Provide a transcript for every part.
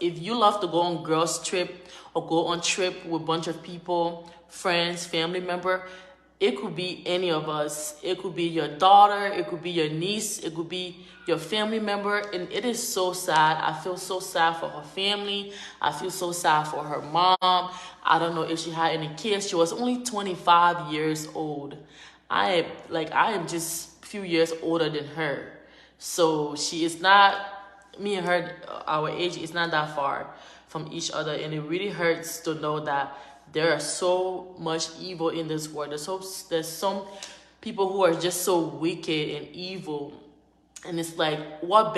if you love to go on girls trip or go on trip with a bunch of people, friends, family member, it could be any of us. It could be your daughter, it could be your niece, it could be your family member, and it is so sad. I feel so sad for her family. I feel so sad for her mom. I don't know if she had any kids. She was only 25 years old. I am just a few years older than her. So she is not, me and her, our age is not that far from each other, and it really hurts to know that there is so much evil in this world. There's some people who are just so wicked and evil, and it's like, what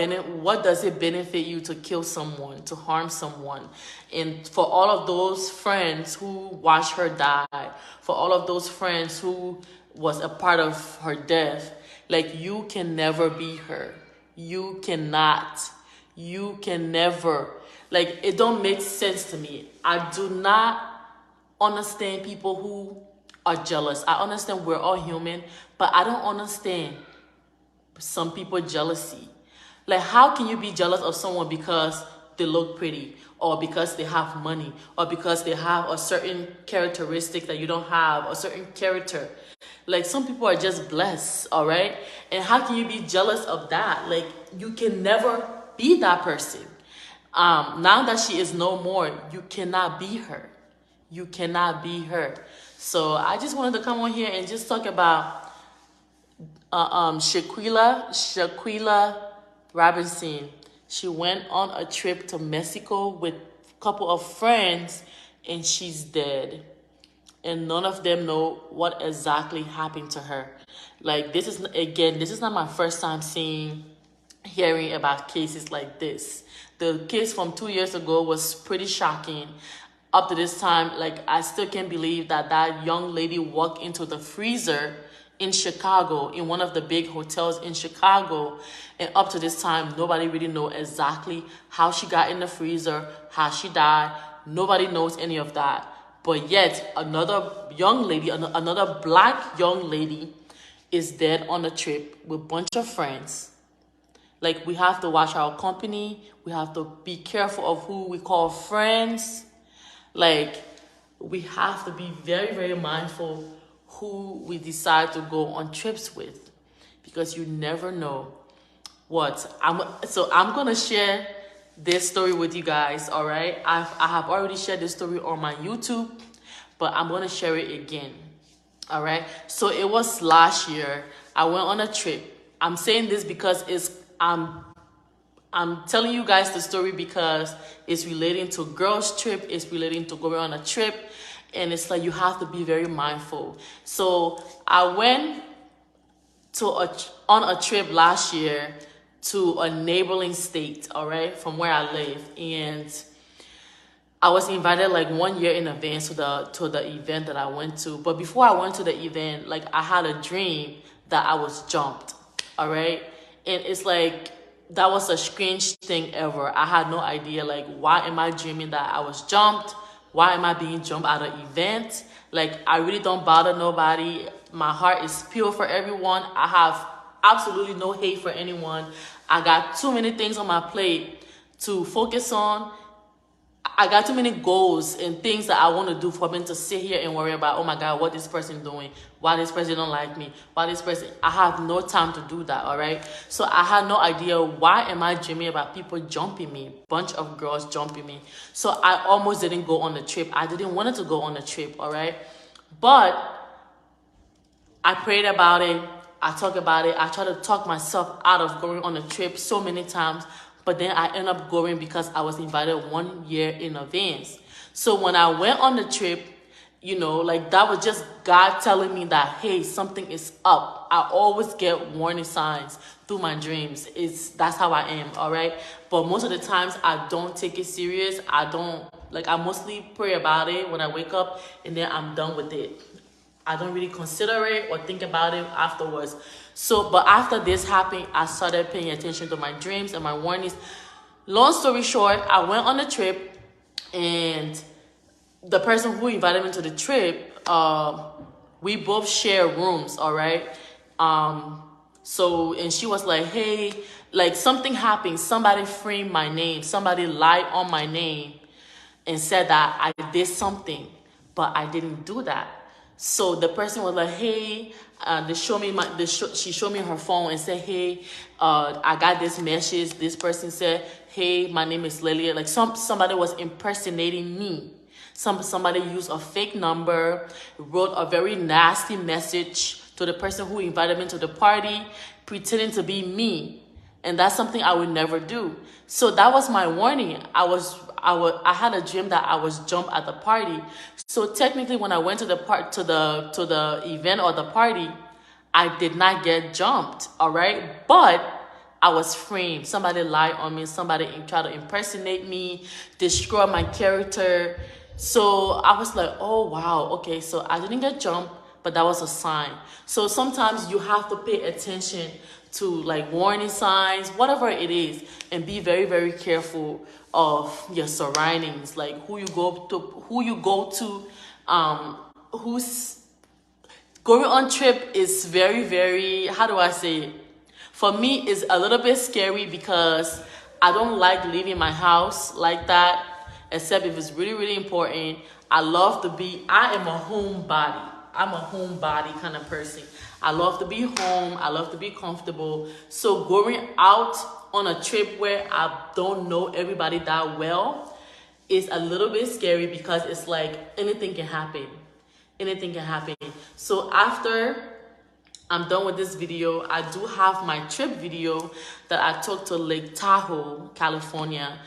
does it benefit you to kill someone, to harm someone? And for all of those friends who watched her die, for all of those friends who was a part of her death, like, you can never be her. You cannot. You can never. Like, it don't make sense to me. I do not understand people who are jealous. I understand we're all human, but I don't understand some people jealousy. Like, how can you be jealous of someone because they look pretty, or because they have money, or because they have a certain characteristic that you don't have, a certain character? Like, some people are just blessed, all right? And how can you be jealous of that? Like, you can never be that person. Now that she is no more, you cannot be her. You cannot be her. So I just wanted to come on here and just talk about Shanquella Robinson. She went on a trip to Mexico with a couple of friends, and she's dead. And none of them know what exactly happened to her. Like, this is not my first time hearing about cases like this. The case from 2 years ago was pretty shocking. Up to this time, like, I still can't believe that young lady walked into the freezer in Chicago, in one of the big hotels in Chicago. And up to this time, nobody really knows exactly how she got in the freezer, how she died. Nobody knows any of that. But yet, another young lady, another black young lady is dead on a trip with a bunch of friends. Like, we have to watch our company. We have to be careful of who we call friends. Like, we have to be very, very mindful who we decide to go on trips with, because you never know I'm going to share this story with you guys, all right? I have already shared this story on my YouTube, but I'm going to share it again, all right? So it was last year. I went on a trip. I'm saying this because I'm telling you guys the story because it's relating to girls' trip. It's relating to going on a trip. And it's like, you have to be very mindful. So I went on a trip last year to a neighboring state, all right, from where I live. And I was invited like 1 year in advance to the event that I went to. But before I went to the event, like, I had a dream that I was jumped, all right? And it's like, that was a strange thing ever. I had no idea, like, why am I dreaming that I was jumped? Why am I being jumped at an event? Like, I really don't bother nobody. My heart is pure for everyone. I have absolutely no hate for anyone. I got too many things on my plate to focus on. I got too many goals and things that I want to do for me to sit here and worry about, oh my God, what this person doing? Why this person don't like me? Why this person? I have no time to do that, all right? So I had no idea, why am I dreaming about people jumping me? Bunch of girls jumping me. So I almost didn't go on the trip. I didn't want to go on the trip, all right? But I prayed about it. I talked about it. I tried to talk myself out of going on a trip so many times. But then I ended up going because I was invited 1 year in advance. So when I went on the trip, you know, like, that was just God telling me that, hey, something is up. I always get warning signs through my dreams. That's how I am, all right? But most of the times I don't take it serious. I mostly pray about it when I wake up, and then I'm done with it. I don't really consider it or think about it afterwards. So, but after this happened, I started paying attention to my dreams and my warnings. Long story short, I went on a trip, and the person who invited me to the trip, we both share rooms, all right? And she was like, hey, like something happened. Somebody framed my name. Somebody lied on my name and said that I did something, but I didn't do that. So the person was like, hey, she showed me her phone and said, hey, I got this message. This person said, hey, my name is Lilia. Like somebody was impersonating me. Somebody used a fake number, wrote a very nasty message to the person who invited me to the party, pretending to be me. And that's something I would never do. So that was my warning. I had a dream that I was jumped at the party. So technically, when I went to the event or the party, I did not get jumped. All right, but I was framed. Somebody lied on me. Somebody tried to impersonate me, destroy my character. So I was like, oh wow, okay. So I didn't get jumped, but that was a sign. So sometimes you have to pay attention to like warning signs, whatever it is, and be very, very careful of your surroundings, like who you go to, who's going on trip is very, very, how do I say it? For me, it's a little bit scary because I don't like leaving my house like that, except if it's really, really important. I am a homebody. I'm a homebody kind of person. I love to be home. I love to be comfortable. So going out on a trip where I don't know everybody that well is a little bit scary because it's like anything can happen. Anything can happen. So after I'm done with this video, I do have my trip video that I took to Lake Tahoe, California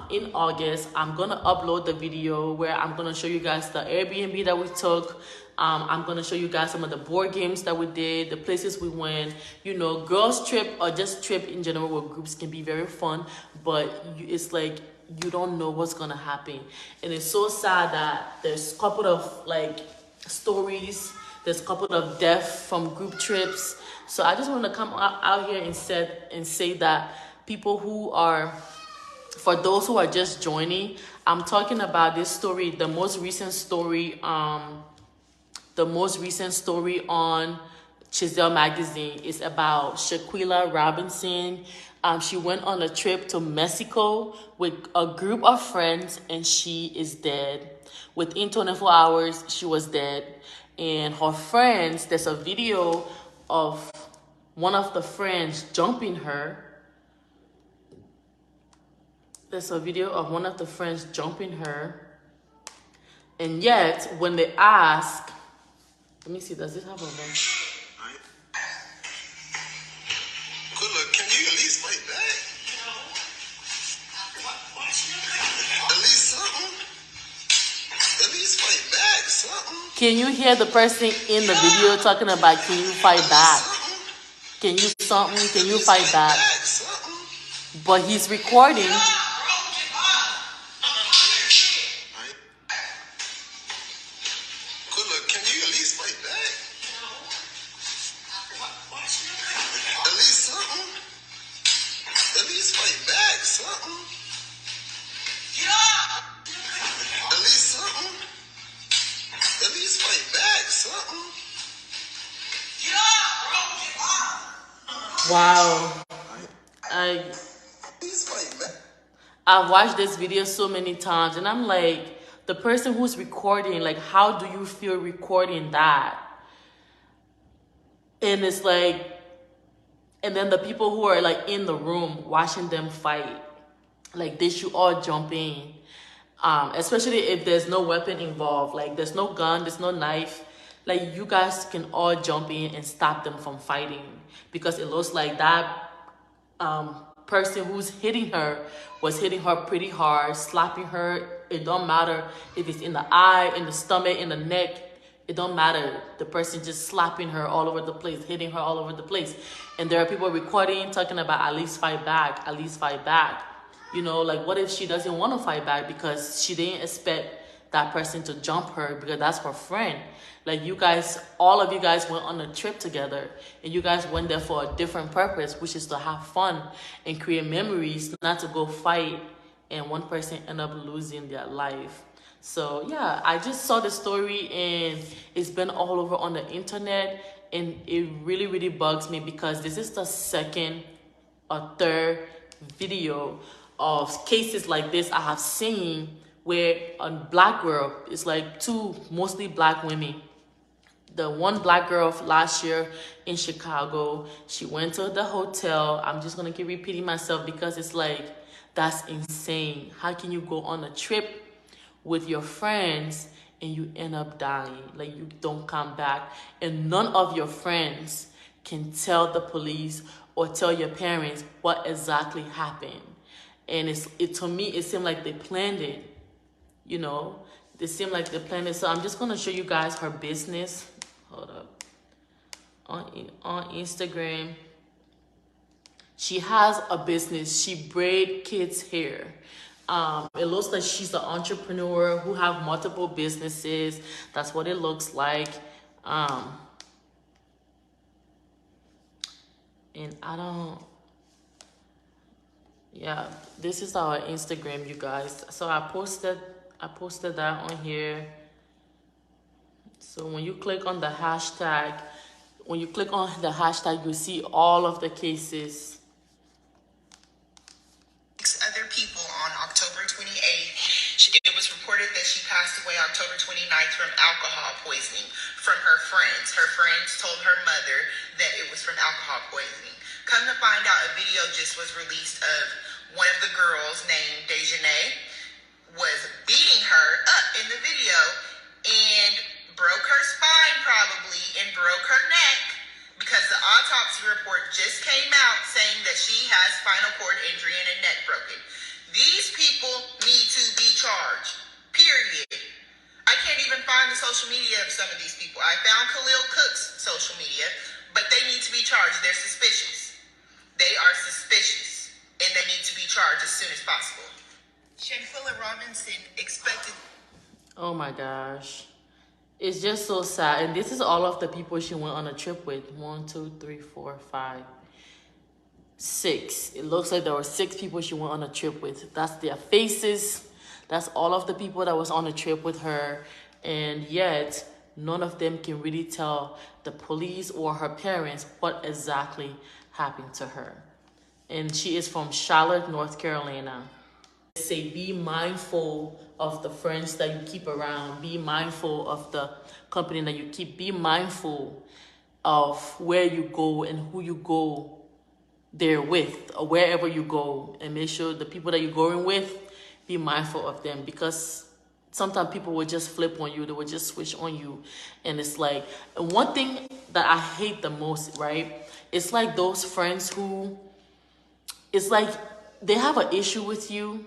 in August. I'm going to upload the video where I'm going to show you guys the Airbnb that we took. I'm going to show you guys some of the board games that we did, the places we went. You know, girls trip or just trip in general with groups can be very fun, but it's like you don't know what's going to happen. And it's so sad that there's a couple of like stories, there's a couple of deaths from group trips. So I just want to come out here and say that people who are, for those who are just joining, I'm talking about this story, the most recent story on Chisel magazine is about Shanquella Robinson. She went on a trip to Mexico with a group of friends and she is dead. Within 24 hours, she was dead. And her friends, there's a video of one of the friends jumping her. There's a video of one of the friends jumping her. And yet, when they ask, let me see, does this have a voice? Can you at least fight back? At least something. At least fight back, something. Can you hear the person in the video talking about, can you fight back? Can you fight back? But he's recording. Wow. I've watched this video so many times and I'm like, the person who's recording, like, how do you feel recording that? And it's like, and then the people who are like in the room watching them fight, like they should all jump in. Especially if there's no weapon involved, like there's no gun, there's no knife. Like you guys can all jump in and stop them from fighting, because it looks like that person who's hitting her was hitting her pretty hard, slapping her. It don't matter if it's in the eye, in the stomach, in the neck. It don't matter. The person just slapping her all over the place, hitting her all over the place. And there are people recording, talking about at least fight back, at least fight back. You know, like what if she doesn't want to fight back because she didn't expect that person to jump her because that's her friend. Like you guys, all of you guys went on a trip together and you guys went there for a different purpose, which is to have fun and create memories, not to go fight and one person end up losing their life. So yeah, I just saw the story and it's been all over on the internet, and it really, really bugs me because this is the second a third video of cases like this I have seen where a black girl, it's like two mostly black women. The one black girl last year in Chicago, she went to the hotel. I'm just gonna keep repeating myself because it's like, that's insane. How can you go on a trip with your friends and you end up dying? Like, you don't come back, and none of your friends can tell the police or tell your parents what exactly happened. And to me, it seemed like they planned it. You know, they seem like they planned it. So I'm just gonna show you guys her business. Hold up. On Instagram, she has a business. She braid kids' hair. It looks like she's an entrepreneur who have multiple businesses. That's what it looks like. And yeah, this is our Instagram, you guys. So I posted that on here. So when you click on the hashtag, you see all of the cases. Other people on October 28th, it was reported that she passed away October 29th from alcohol poisoning from her friends. Her friends told her mother that it was from alcohol poisoning. Come to find out, a video just was released of one of the girls named Dejanay was beating her up in the video and broke her spine probably and broke her neck, because the autopsy report just came out saying that she has spinal cord injury and a neck broken. These people need to be charged, period. I can't even find the social media of some of these people. I found Khalil Cook's social media, but they need to be charged. They're suspicious. They are suspicious, and they need to be charged as soon as possible. Shanquella Robinson expected... Oh my gosh. It's just so sad. And this is all of the people she went on a trip with. 1, 2, 3, 4, 5, 6. It looks like there were 6 people she went on a trip with. That's their faces. That's all of the people that was on a trip with her. And yet, none of them can really tell the police or her parents what exactly happened to her. And she is from Charlotte, North Carolina. Say, be mindful of the friends that you keep around. Be mindful of the company that you keep. Be mindful of where you go and who you go there with, or wherever you go. And make sure the people that you're going with, be mindful of them, because sometimes people will just flip on you. They will just switch on you. And it's like, one thing that I hate the most, right? It's like those friends who, it's like they have an issue with you.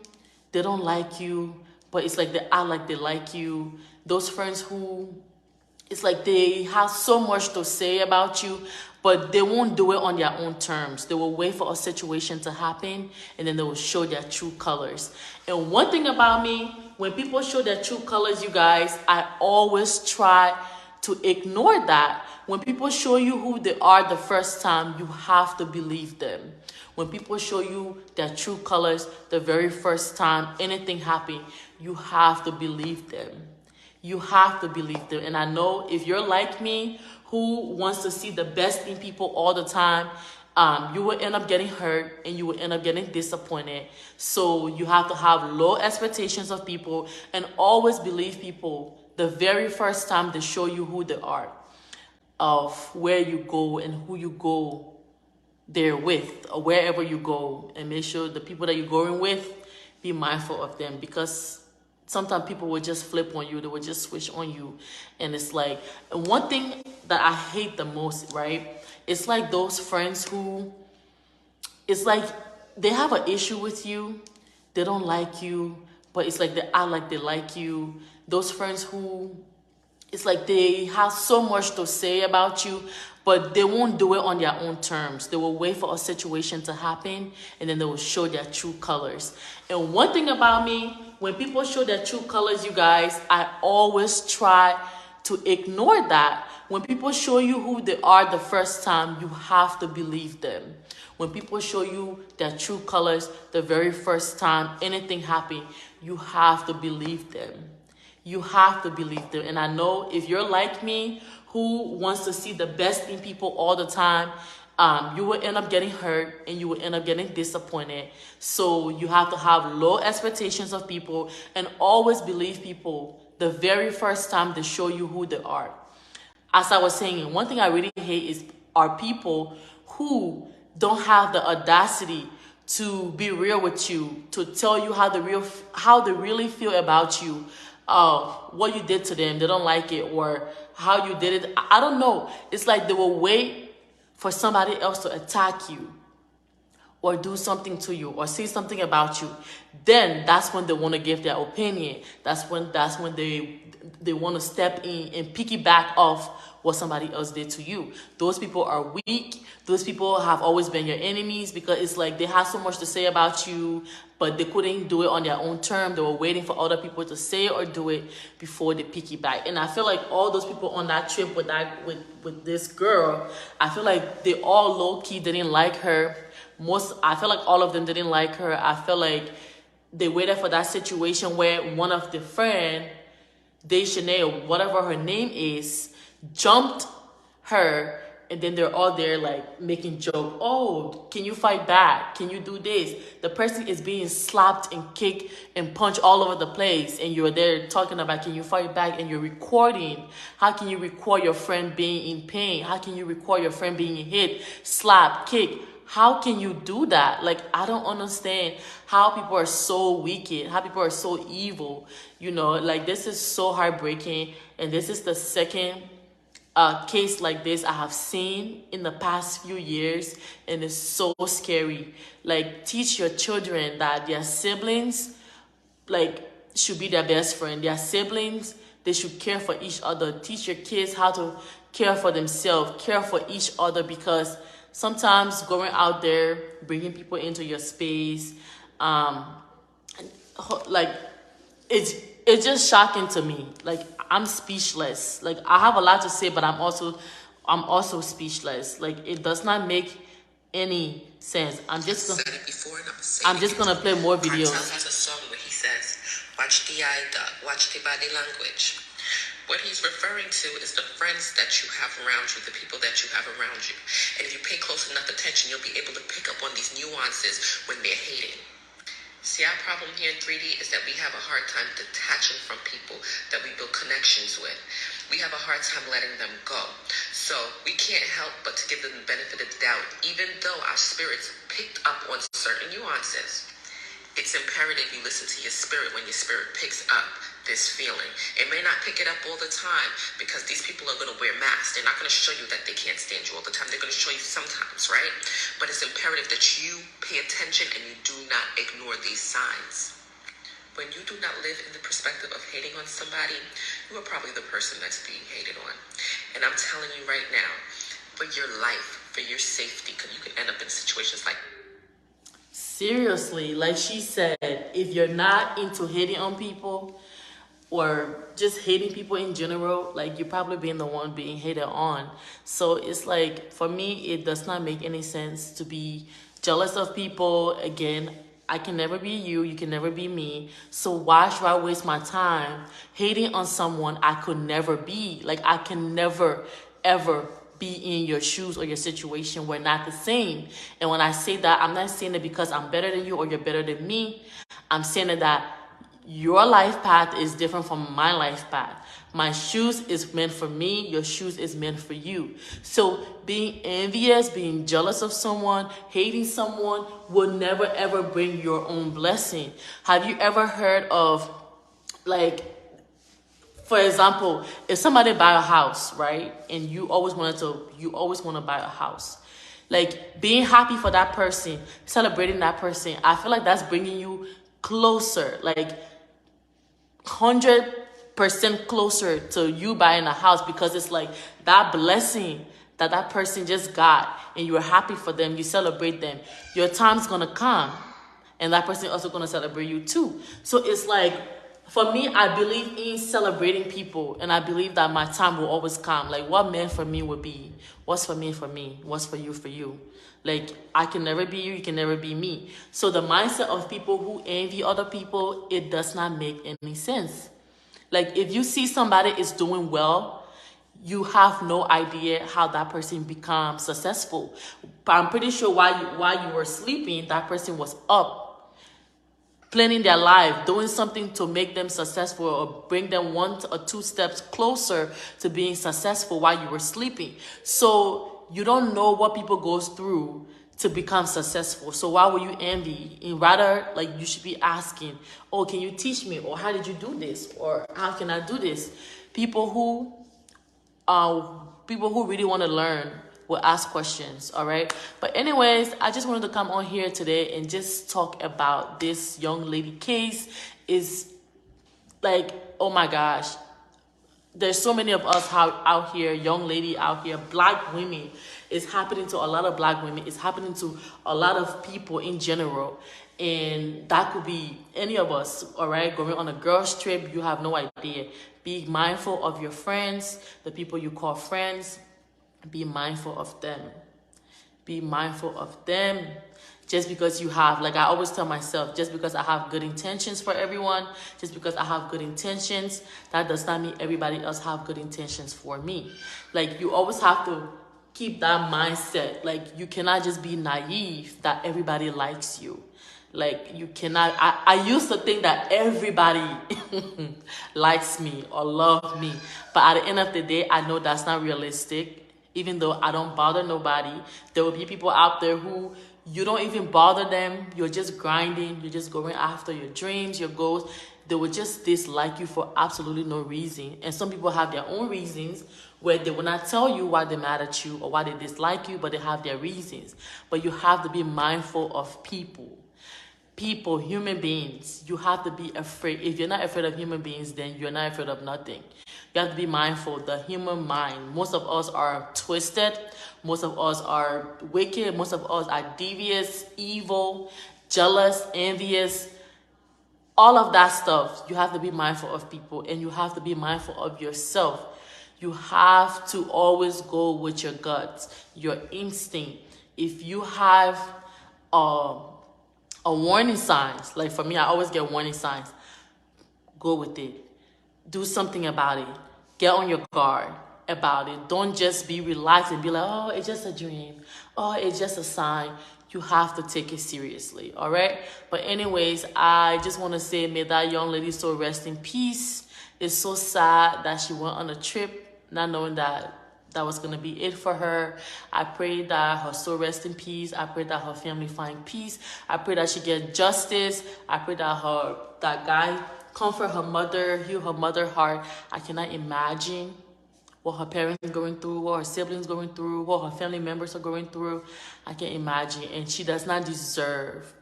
They don't like you, but it's like they act like they like you. Those friends who, it's like they have so much to say about you, but they won't do it on their own terms. They will wait for a situation to happen, and then they will show their true colors. And one thing about me, when people show their true colors, you guys, I always try to ignore that. When people show you who they are the first time, you have to believe them. When people show you their true colors the very first time anything happened, you have to believe them. You have to believe them. And I know if you're like me, who wants to see the best in people all the time, you will end up getting hurt and you will end up getting disappointed. So you have to have low expectations of people and always believe people the very first time they show you who they are, of where you go and who you go there with, or wherever you go. And make sure the people that you're going with, be mindful of them, because sometimes people will just flip on you. They will just switch on you. And it's like, one thing that I hate the most, right? It's like those friends who, it's like they have an issue with you. They don't like you, but it's like they act like they like you. Those friends who, it's like they have so much to say about you, but they won't do it on their own terms. They will wait for a situation to happen, and then they will show their true colors. And one thing about me, when people show their true colors, you guys, I always try to ignore that. When people show you who they are the first time, you have to believe them. When people show you their true colors the very first time anything happened, you have to believe them. You have to believe them. And I know if you're like me, who wants to see the best in people all the time, you will end up getting hurt and you will end up getting disappointed. So you have to have low expectations of people and always believe people the very first time they show you who they are. As I was saying, one thing I really hate is are people who don't have the audacity to be real with you, to tell you how they really feel about you, what you did to them, they don't like it, or how you did it. I don't know. It's like they will wait for somebody else to attack you or do something to you or say something about you. Then that's when they want to give their opinion. That's when they want to step in and piggyback off what somebody else did to you. Those people are weak. Those people have always been your enemies because it's like they have so much to say about you, but they couldn't do it on their own term. They were waiting for other people to say or do it before they piggyback. And I feel like all those people on that trip with this girl, I feel like they all low-key didn't like her. I feel like all of them didn't like her. I feel like they waited for that situation where one of the friend, Deschanel, whatever her name is, jumped her, and then they're all there like making joke. Oh, can you fight back? Can you do this? The person is being slapped and kicked and punched all over the place, and you're there talking about can you fight back, and you're recording. How can you record your friend being in pain? How can you record your friend being hit, slapped, kicked? How can you do that? Like, I don't understand how people are so wicked, how people are so evil. You know, like, this is so heartbreaking. And this is the second case like this I have seen in the past few years. And it's so scary. Like, teach your children that their siblings, like, should be their best friend. Their siblings, they should care for each other. Teach your kids how to care for themselves, care for each other, because sometimes going out there, bringing people into your space, like, it's just shocking to me. Like, I'm speechless. Like, I have a lot to say, but I'm also speechless. Like, it does not make any sense. I'm just gonna play more videos. Cartel has a song where he says, "Watch the eye, watch the body language." What he's referring to is the friends that you have around you, the people that you have around you. And if you pay close enough attention, you'll be able to pick up on these nuances when they're hating. See, our problem here in 3D is that we have a hard time detaching from people that we build connections with. We have a hard time letting them go. So we can't help but to give them the benefit of the doubt, even though our spirits picked up on certain nuances. It's imperative you listen to your spirit when your spirit picks up this feeling. It may not pick it up all the time because these people are going to wear masks. They're not going to show you that they can't stand you all the time. They're going to show you sometimes, right? But it's imperative that you pay attention and you do not ignore these signs. When you do not live in the perspective of hating on somebody, you are probably the person that's being hated on. And I'm telling you right now, for your life, for your safety, because you can end up in situations like Seriously, like she said, if you're not into hating on people or just hating people in general, like, you're probably being the one being hated on. So it's like, for me, it does not make any sense to be jealous of people. Again, I can never be you, you can never be me. So why should I waste my time hating on someone I could never be? Like, I can never, ever be in your shoes or your situation. We're not the same. And when I say that, I'm not saying it because I'm better than you or you're better than me. I'm saying that your life path is different from my life path. My shoes is meant for me. Your shoes is meant for you. So being envious, being jealous of someone, hating someone will never ever bring your own blessing. Have you ever heard of, like, for example, if somebody buy a house, right, and you always want to buy a house, like, being happy for that person, celebrating that person, I feel like that's bringing you closer, like 100% closer to you buying a house, because it's like that blessing that person just got, and you're happy for them, you celebrate them. Your time's gonna come, and that person also gonna celebrate you too. So it's like, for me, I believe in celebrating people, and I believe that my time will always come. Like, what meant for me will be. What's for me, what's for you, for you. Like, I can never be you, you can never be me. So the mindset of people who envy other people, it does not make any sense. Like, if you see somebody is doing well, you have no idea how that person becomes successful. But I'm pretty sure while you were sleeping, that person was up, planning their life, doing something to make them successful or bring them 1 or 2 steps closer to being successful while you were sleeping. So you don't know what people goes through to become successful. So why would you envy? And rather, like, you should be asking, oh, can you teach me? Or how did you do this? Or how can I do this? People who really want to learn will ask questions, all right? But anyways, I just wanted to come on here today and just talk about this young lady case. Is like, oh my gosh, there's so many of us out here, young lady out here, black women. It's happening to a lot of black women. It's happening to a lot of people in general. And that could be any of us, all right? Going on a girls trip, you have no idea. Be mindful of your friends, the people you call friends. Be mindful of them. Be mindful of them. Just because you have, like I always tell myself, just because I have good intentions for everyone, just because I have good intentions, that does not mean everybody else have good intentions for me. Like, you always have to keep that mindset. Like, you cannot just be naive that everybody likes you. Like, you cannot, I used to think that everybody likes me or love me. But at the end of the day, I know that's not realistic. Even though I don't bother nobody, there will be people out there who you don't even bother them. You're just grinding. You're just going after your dreams, your goals. They will just dislike you for absolutely no reason. And some people have their own reasons where they will not tell you why they're mad at you or why they dislike you, but they have their reasons. But you have to be mindful of people. People, human beings, you have to be afraid. If you're not afraid of human beings, then you're not afraid of nothing. You have to be mindful. The human mind, most of us are twisted. Most of us are wicked. Most of us are devious, evil, jealous, envious. All of that stuff, you have to be mindful of people, and you have to be mindful of yourself. You have to always go with your guts, your instinct. If you have a warning signs, like for me, I always get warning signs. Go with it. Do something about it. Get on your guard about it. Don't just be relaxed and be like, oh, it's just a dream. Oh, it's just a sign. You have to take it seriously, all right? But anyways, I just want to say, may that young lady so rest in peace. It's so sad that she went on a trip, not knowing that that was going to be it for her. I pray that her soul rest in peace. I pray that her family find peace. I pray that she get justice. I pray that that guy comfort her mother, heal her mother's heart. I cannot imagine what her parents are going through, what her siblings going through, what her family members are going through. I can't imagine. And she does not deserve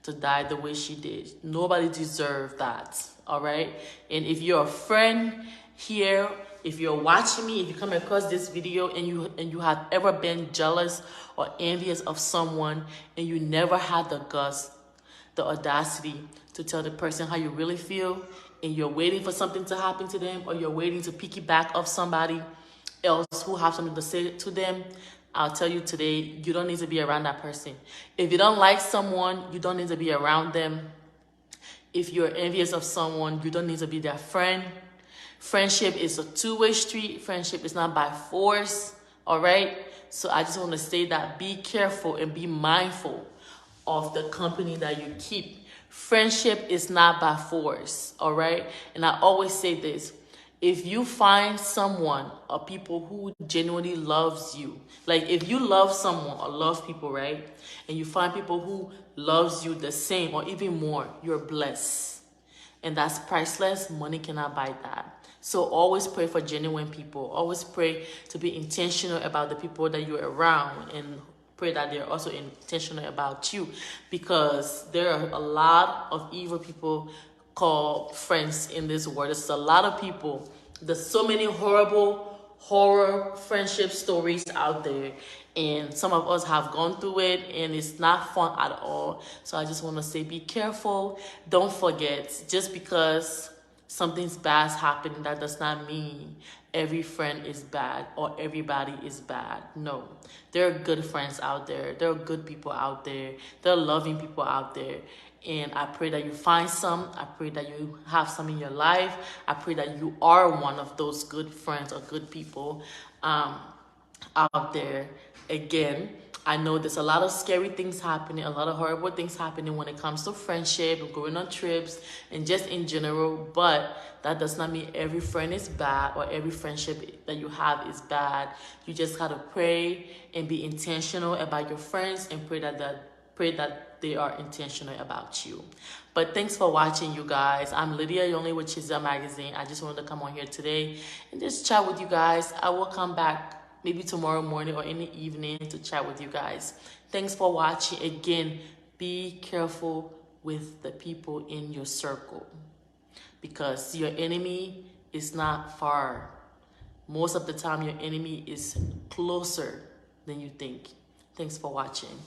to die the way she did. Nobody deserves that, all right? And if you're a friend here, if you're watching me, if you come across this video and you have ever been jealous or envious of someone and you never had the guts, the audacity to tell the person how you really feel, and you're waiting for something to happen to them, or you're waiting to piggyback off somebody else who have something to say to them, I'll tell you today, you don't need to be around that person. If you don't like someone, you don't need to be around them. If you're envious of someone, you don't need to be their friend. Friendship is a two-way street. Friendship is not by force, all right? So I just want to say that be careful and be mindful of the company that you keep. Friendship is not by force, all right? And I always say this. If you find someone or people who genuinely loves you, like if you love someone or love people, right? And you find people who loves you the same or even more, you're blessed. And that's priceless. Money cannot buy that. So always pray for genuine people. Always pray to be intentional about the people that you're around, and pray that they're also intentional about you, because there are a lot of evil people called friends in this world. There's a lot of people. There's so many horror friendship stories out there, and some of us have gone through it, and it's not fun at all. So I just want to say, be careful. Don't forget, just because something's bad's happening, that does not mean every friend is bad or everybody is bad. No, there are good friends out there. There are good people out there. There are loving people out there. And I pray that you find some. I pray that you have some in your life. I pray that you are one of those good friends or good people out there. Again, I know there's a lot of scary things happening, a lot of horrible things happening when it comes to friendship and going on trips and just in general, but that does not mean every friend is bad or every friendship that you have is bad. You just gotta pray and be intentional about your friends and pray that they are intentional about you. But thanks for watching, you guys. I'm Lydia Yonley with Chisel Magazine. I just wanted to come on here today and just chat with you guys. I will come back maybe tomorrow morning or in the evening to chat with you guys. Thanks for watching. Again, be careful with the people in your circle because your enemy is not far. Most of the time, your enemy is closer than you think. Thanks for watching.